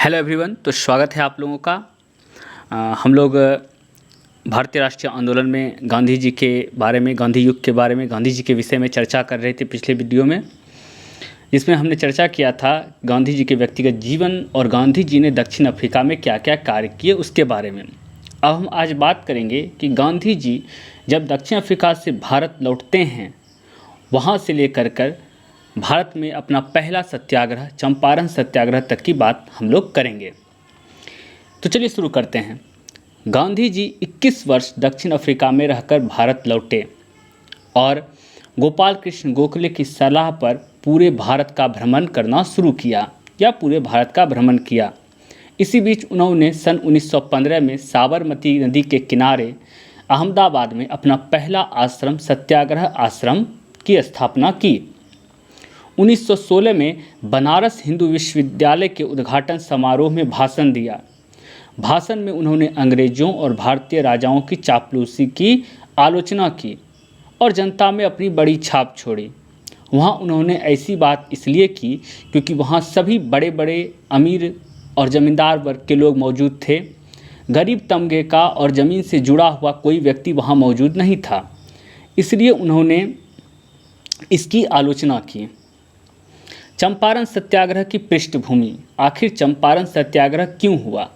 Hello everyone. तो स्वागत है आप लोगों का। हम लोग भारतीय राष्ट्रीय आंदोलन में गांधी जी के बारे में, गांधी युग के बारे में, गांधी जी के विषय में चर्चा कर रहे थे पिछले वीडियो में, जिसमें हमने चर्चा किया था गांधी जी के व्यक्तिगत जीवन और गांधी जी ने दक्षिण अफ्रीका में क्या क्या कार्य किए उसके बारे में। अब हम आज बात करेंगे कि गांधी जी जब दक्षिण अफ्रीका से भारत लौटते हैं, वहाँ से लेकर कर भारत में अपना पहला सत्याग्रह, चंपारण सत्याग्रह तक की बात हम लोग करेंगे। तो चलिए शुरू करते हैं। गांधी जी 21 वर्ष दक्षिण अफ्रीका में रहकर भारत लौटे और गोपाल कृष्ण गोखले की सलाह पर पूरे भारत का भ्रमण करना शुरू किया या पूरे भारत का भ्रमण किया। इसी बीच उन्होंने सन 1915 में साबरमती नदी के किनारे अहमदाबाद में अपना पहला आश्रम, सत्याग्रह आश्रम की स्थापना की। 1916 में बनारस हिंदू विश्वविद्यालय के उद्घाटन समारोह में भाषण दिया। भाषण में उन्होंने अंग्रेज़ों और भारतीय राजाओं की चापलूसी की आलोचना की और जनता में अपनी बड़ी छाप छोड़ी। वहाँ उन्होंने ऐसी बात इसलिए की क्योंकि वहाँ सभी बड़े बड़े अमीर और ज़मींदार वर्ग के लोग मौजूद थे। गरीब तबके का और ज़मीन से जुड़ा हुआ कोई व्यक्ति वहाँ मौजूद नहीं था, इसलिए उन्होंने इसकी आलोचना की। चंपारण सत्याग्रह की पृष्ठभूमि। आखिर चंपारण सत्याग्रह क्यों हुआ?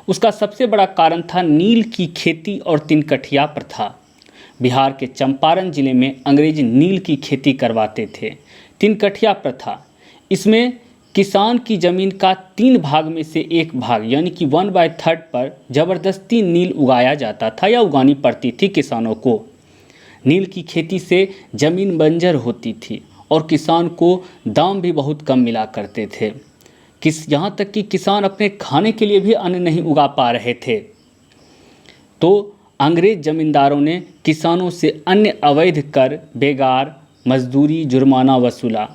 उसका सबसे बड़ा कारण था नील की खेती और तिनकठिया प्रथा। बिहार के चंपारण जिले में अंग्रेज नील की खेती करवाते थे। तिनकठिया प्रथा, इसमें किसान की ज़मीन का 3 भाग में से 1 भाग यानी कि 1/3 पर ज़बरदस्ती नील उगाया जाता था या उगानी पड़ती थी किसानों को। नील की खेती से ज़मीन बंजर होती थी और किसान को दाम भी बहुत कम मिला करते थे। यहाँ तक कि किसान अपने खाने के लिए भी अन्न नहीं उगा पा रहे थे। तो अंग्रेज ज़मींदारों ने किसानों से अन्य अवैध कर, बेगार, मजदूरी, जुर्माना वसूला।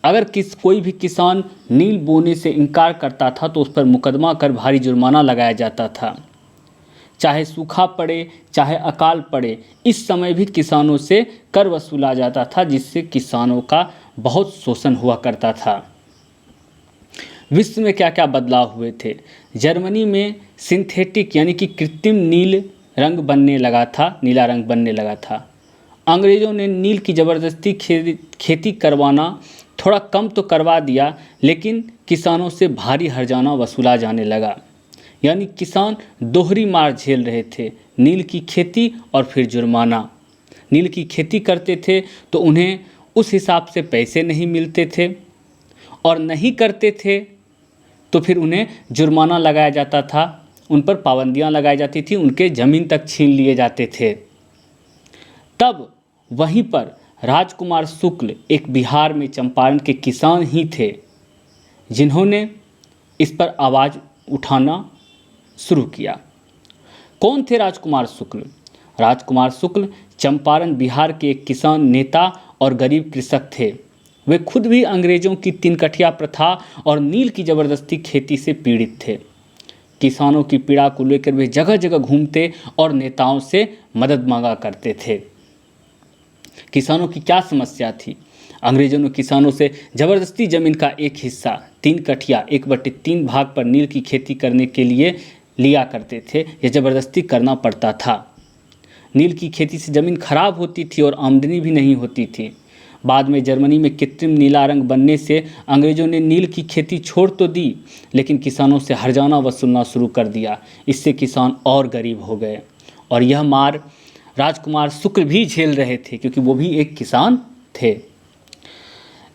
अगर कोई भी किसान नील बोने से इनकार करता था तो उस पर मुकदमा कर भारी जुर्माना लगाया जाता था। चाहे सूखा पड़े, चाहे अकाल पड़े, इस समय भी किसानों से कर वसूला जाता था, जिससे किसानों का बहुत शोषण हुआ करता था। विश्व में क्या क्या बदलाव हुए थे? जर्मनी में सिंथेटिक यानी कि कृत्रिम नील रंग बनने लगा था, नीला रंग बनने लगा था। अंग्रेज़ों ने नील की ज़बरदस्ती खेती करवाना थोड़ा कम तो करवा दिया, लेकिन किसानों से भारी हर्जाना वसूला जाने लगा। यानी किसान दोहरी मार झेल रहे थे, नील की खेती और फिर जुर्माना। नील की खेती करते थे तो उन्हें उस हिसाब से पैसे नहीं मिलते थे, और नहीं करते थे तो फिर उन्हें जुर्माना लगाया जाता था, उन पर पाबंदियां लगाई जाती थी, उनके ज़मीन तक छीन लिए जाते थे। तब वहीं पर राजकुमार शुक्ल एक बिहार में चंपारण के किसान ही थे जिन्होंने इस पर आवाज़ उठाना शुरू किया। कौन थे राजकुमार शुक्ल? राजकुमार शुक्ल चंपारण बिहार के एक किसान नेता और गरीब कृषक थे। वे खुद भी अंग्रेज़ों की तिनकठिया प्रथा और नील की ज़बरदस्ती खेती से पीड़ित थे। किसानों की पीड़ा को लेकर वे जगह जगह घूमते और नेताओं से मदद मांगा करते थे। किसानों की क्या समस्या थी? अंग्रेज़ों ने किसानों से ज़बरदस्ती ज़मीन का एक हिस्सा, 3 कठिया 1/3 भाग पर नील की खेती करने के लिए लिया करते थे। यह ज़बरदस्ती करना पड़ता था। नील की खेती से ज़मीन खराब होती थी और आमदनी भी नहीं होती थी। बाद में जर्मनी में कृत्रिम नीला रंग बनने से अंग्रेज़ों ने नील की खेती छोड़ तो दी, लेकिन किसानों से हर्जाना वसूलना शुरू कर दिया। इससे किसान और गरीब हो गए और यह मार राजकुमार शुक्ल भी झेल रहे थे, क्योंकि वो भी एक किसान थे।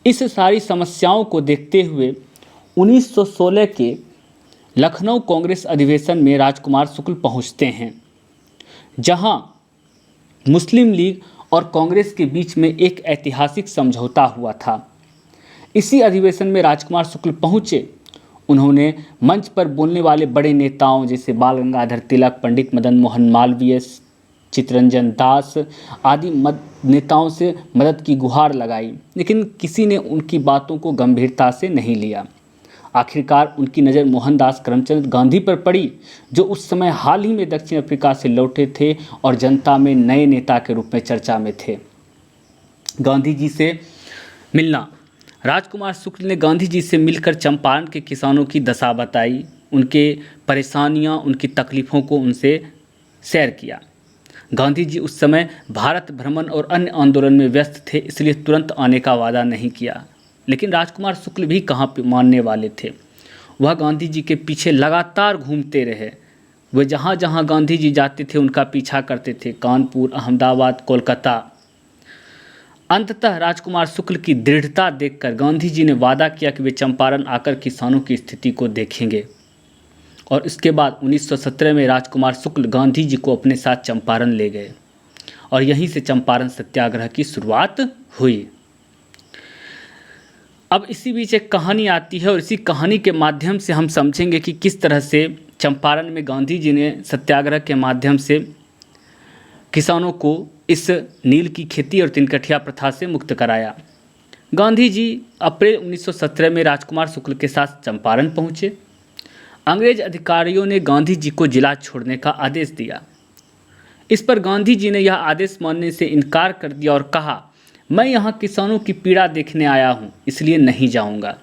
इस सारी समस्याओं को देखते हुए 1916 के लखनऊ कांग्रेस अधिवेशन में राजकुमार शुक्ल पहुंचते हैं, जहां मुस्लिम लीग और कांग्रेस के बीच में एक ऐतिहासिक समझौता हुआ था। इसी अधिवेशन में राजकुमार शुक्ल पहुंचे। उन्होंने मंच पर बोलने वाले बड़े नेताओं जैसे बाल गंगाधर तिलक, पंडित मदन मोहन मालवीय, चित्तरंजन दास आदि नेताओं से मदद की गुहार लगाई, लेकिन किसी ने उनकी बातों को गंभीरता से नहीं लिया। आखिरकार उनकी नज़र मोहनदास करमचंद गांधी पर पड़ी, जो उस समय हाल ही में दक्षिण अफ्रीका से लौटे थे और जनता में नए नेता के रूप में चर्चा में थे। गांधी जी से मिलना राजकुमार शुक्ल ने गांधी जी से मिलकर चंपारण के किसानों की दशा बताई, उनके परेशानियां, उनकी तकलीफ़ों को उनसे शेयर किया। गांधी जी उस समय भारत भ्रमण और अन्य आंदोलन में व्यस्त थे, इसलिए तुरंत आने का वादा नहीं किया। लेकिन राजकुमार शुक्ल भी कहाँ मानने वाले थे। वह गांधी जी के पीछे लगातार घूमते रहे। वे जहाँ जहाँ गांधी जी जाते थे उनका पीछा करते थे, कानपुर, अहमदाबाद, कोलकाता। अंततः राजकुमार शुक्ल की दृढ़ता देखकर गांधी जी ने वादा किया कि वे चंपारण आकर किसानों की स्थिति को देखेंगे। और इसके बाद 1917 में राजकुमार शुक्ल गांधी जी को अपने साथ चंपारण ले गए और यहीं से चंपारण सत्याग्रह की शुरुआत हुई। अब इसी बीच एक कहानी आती है और इसी कहानी के माध्यम से हम समझेंगे कि किस तरह से चंपारण में गांधी जी ने सत्याग्रह के माध्यम से किसानों को इस नील की खेती और तिनकठिया प्रथा से मुक्त कराया। गांधी जी अप्रैल 1917 में राजकुमार शुक्ल के साथ चंपारण पहुँचे। अंग्रेज अधिकारियों ने गांधी जी को जिला छोड़ने का आदेश दिया। इस पर गांधी जी ने यह आदेश मानने से इनकार कर दिया और कहा, मैं यहाँ किसानों की पीड़ा देखने आया हूँ, इसलिए नहीं जाऊँगा।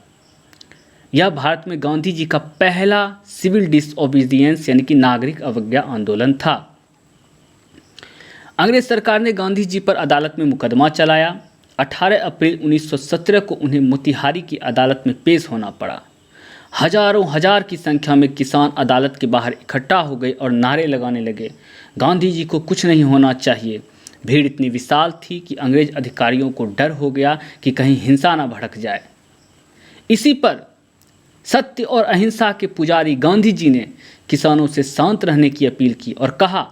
यह भारत में गांधी जी का पहला सिविल डिसओबीडियंस यानी कि नागरिक अवज्ञा आंदोलन था। अंग्रेज सरकार ने गांधी जी पर अदालत में मुकदमा चलाया। 18 अप्रैल 1917 को उन्हें मोतिहारी की अदालत में पेश होना पड़ा। हजारों हजार की संख्या में किसान अदालत के बाहर इकट्ठा हो गए और नारे लगाने लगे, गांधी जी को कुछ नहीं होना चाहिए। भीड़ इतनी विशाल थी कि अंग्रेज अधिकारियों को डर हो गया कि कहीं हिंसा न भड़क जाए। इसी पर सत्य और अहिंसा के पुजारी गांधी जी ने किसानों से शांत रहने की अपील की और कहा,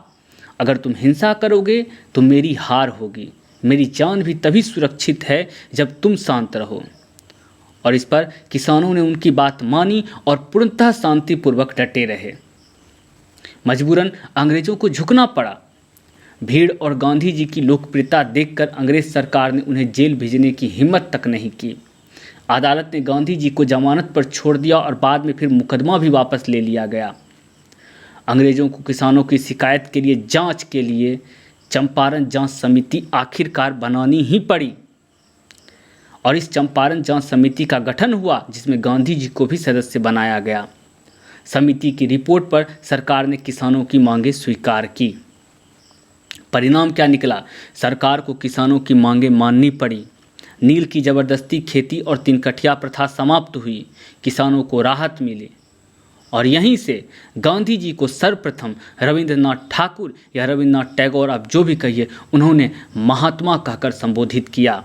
अगर तुम हिंसा करोगे तो मेरी हार होगी। मेरी जान भी तभी सुरक्षित है जब तुम शांत रहो। और इस पर किसानों ने उनकी बात मानी और पूर्णतः शांतिपूर्वक डटे रहे। मजबूरन अंग्रेजों को झुकना पड़ा। भीड़ और गांधी जी की लोकप्रियता देखकर अंग्रेज सरकार ने उन्हें जेल भेजने की हिम्मत तक नहीं की। अदालत ने गांधी जी को जमानत पर छोड़ दिया और बाद में फिर मुकदमा भी वापस ले लिया गया। अंग्रेजों को किसानों की शिकायत के लिए जांच के लिए चंपारण जांच समिति आखिरकार बनानी ही पड़ी और इस चंपारण जांच समिति का गठन हुआ, जिसमें गांधी जी को भी सदस्य बनाया गया। समिति की रिपोर्ट पर सरकार ने किसानों की मांगें स्वीकार की। परिणाम क्या निकला? सरकार को किसानों की मांगें माननी पड़ी। नील की ज़बरदस्ती खेती और तिनकठिया प्रथा समाप्त हुई। किसानों को राहत मिली और यहीं से गांधी जी को सर्वप्रथम रविंद्रनाथ ठाकुर या रविंद्रनाथ टैगोर, आप जो भी कहिए, उन्होंने महात्मा कहकर संबोधित किया।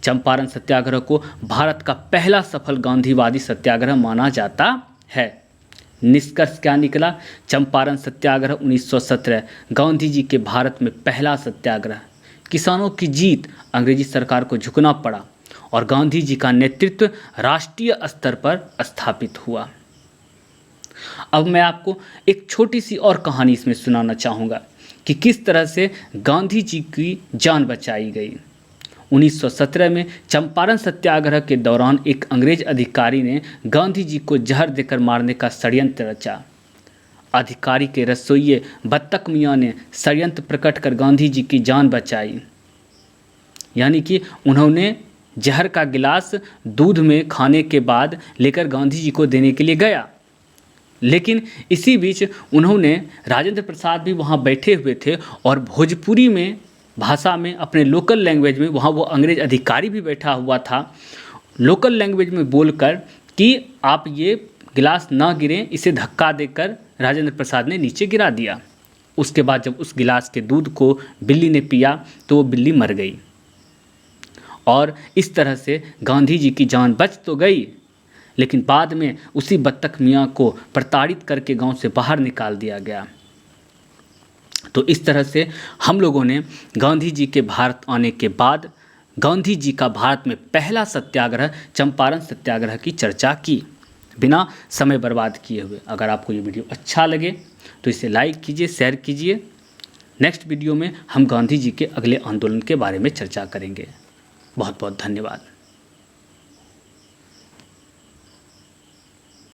चंपारण सत्याग्रह को भारत का पहला सफल गांधीवादी सत्याग्रह माना जाता है। निष्कर्ष क्या निकला? चंपारण सत्याग्रह 1917 गांधी जी के भारत में पहला सत्याग्रह। किसानों की जीत, अंग्रेजी सरकार को झुकना पड़ा और गांधी जी का नेतृत्व राष्ट्रीय स्तर पर स्थापित हुआ। अब मैं आपको एक छोटी सी और कहानी इसमें सुनाना चाहूँगा कि किस तरह से गांधी जी की जान बचाई गई। 1917 में चंपारण सत्याग्रह के दौरान एक अंग्रेज अधिकारी ने गांधी जी को जहर देकर मारने का षड्यंत्र रचा। अधिकारी के रसोइये बत्तख मियाँ ने षड्यंत्र प्रकट कर गांधी जी की जान बचाई। यानी कि उन्होंने जहर का गिलास दूध में खाने के बाद लेकर गांधी जी को देने के लिए गया, लेकिन इसी बीच उन्होंने, राजेंद्र प्रसाद भी वहाँ बैठे हुए थे और भोजपुरी में भाषा में, अपने लोकल लैंग्वेज में, वहाँ वो अंग्रेज अधिकारी भी बैठा हुआ था, लोकल लैंग्वेज में बोलकर कि आप ये गिलास ना गिरें, इसे धक्का देकर राजेंद्र प्रसाद ने नीचे गिरा दिया। उसके बाद जब उस गिलास के दूध को बिल्ली ने पिया तो वो बिल्ली मर गई और इस तरह से गांधी जी की जान बच तो गई, लेकिन बाद में उसी बत्तख मियाँ को प्रताड़ित करके गांव से बाहर निकाल दिया गया। तो इस तरह से हम लोगों ने गांधी जी के भारत आने के बाद गांधी जी का भारत में पहला सत्याग्रह चंपारण सत्याग्रह की चर्चा की, बिना समय बर्बाद किए हुए। अगर आपको ये वीडियो अच्छा लगे तो इसे लाइक कीजिए, शेयर कीजिए। नेक्स्ट वीडियो में हम गांधी जी के अगले आंदोलन के बारे में चर्चा करेंगे। बहुत बहुत धन्यवाद।